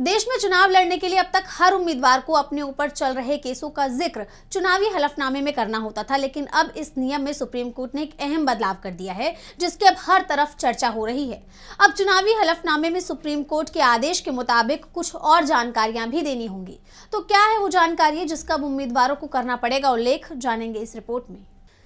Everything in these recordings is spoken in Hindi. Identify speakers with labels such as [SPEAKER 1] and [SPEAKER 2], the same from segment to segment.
[SPEAKER 1] देश में चुनाव लड़ने के लिए अब तक हर उम्मीदवार को अपने ऊपर चल रहे केसों का जिक्र चुनावी हलफनामे में करना होता था, लेकिन अब इस नियम में सुप्रीम कोर्ट ने एक अहम बदलाव कर दिया है, जिसकी अब हर तरफ चर्चा हो रही है। अब चुनावी हलफनामे में सुप्रीम कोर्ट के आदेश के मुताबिक कुछ और जानकारियां भी देनी होंगी। तो क्या है वो जानकारी जिसका अब उम्मीदवारों को करना पड़ेगा उल्लेख, जानेंगे इस रिपोर्ट में।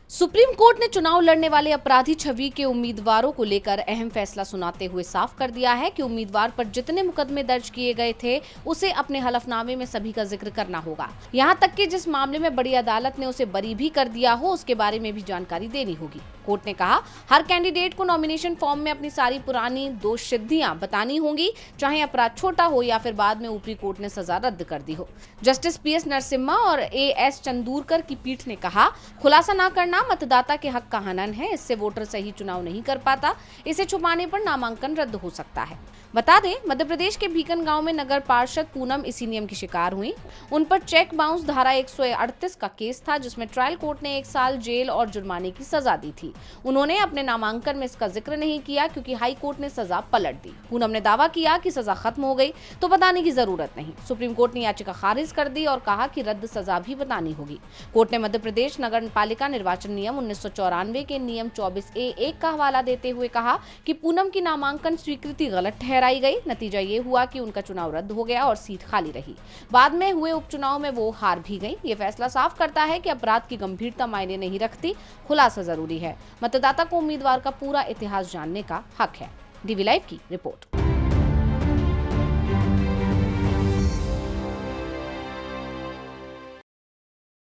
[SPEAKER 2] सुप्रीम कोर्ट ने चुनाव लड़ने वाले अपराधी छवि के उम्मीदवारों को लेकर अहम फैसला सुनाते हुए साफ कर दिया है कि उम्मीदवार पर जितने मुकदमे दर्ज किए गए थे उसे अपने हलफनामे में सभी का जिक्र करना होगा। यहां तक कि जिस मामले में बड़ी अदालत ने उसे बरी भी कर दिया हो उसके बारे में भी जानकारी देनी होगी। कोर्ट ने कहा, हर कैंडिडेट को नॉमिनेशन फॉर्म में अपनी सारी पुरानी दोष सिद्धियां बतानी होंगी, चाहे अपराध छोटा हो या फिर बाद में ऊपरी कोर्ट ने सजा रद्द कर दी हो। जस्टिस PS नरसिम्हा और AS चंदूरकर की पीठ ने कहा, खुलासा न करना मतदाता के हक का हनन है, इससे वोटर सही चुनाव नहीं कर पाता, इसे छुपाने पर नामांकन रद्द हो सकता है। बता दें, मध्य प्रदेश के भीकन गांव में नगर पार्षद पूनम इसी नियम की शिकार हुई। उन पर चेक बाउंस धारा 138 का केस था, जिसमें ट्रायल कोर्ट ने 1 साल जेल और जुर्माने की सजा दी थी। उन्होंने अपने नामांकन में इसका जिक्र नहीं किया क्योंकि हाई कोर्ट ने सजा पलट दी। पूनम ने दावा किया कि सजा खत्म हो गई तो बताने की जरूरत नहीं। सुप्रीम कोर्ट ने याचिका खारिज कर दी और कहा कि रद्द सजा भी बतानी होगी। कोर्ट ने मध्य प्रदेश नगर पालिका निर्वाचन नियम 1994 के नियम 24A(1) का हवाला देते हुए कहा कि पूनम की नामांकन स्वीकृति गलत ठहराई गई। नतीजा ये हुआ कि उनका चुनाव रद्द हो गया और सीट खाली रही। बाद में हुए उपचुनाव में वो हार भी गई। ये फैसला साफ करता है कि अपराध की गंभीरता मायने नहीं रखती, खुलासा जरूरी है। मतदाता को उम्मीदवार का पूरा इतिहास जानने का हक है। DV लाइव की रिपोर्ट।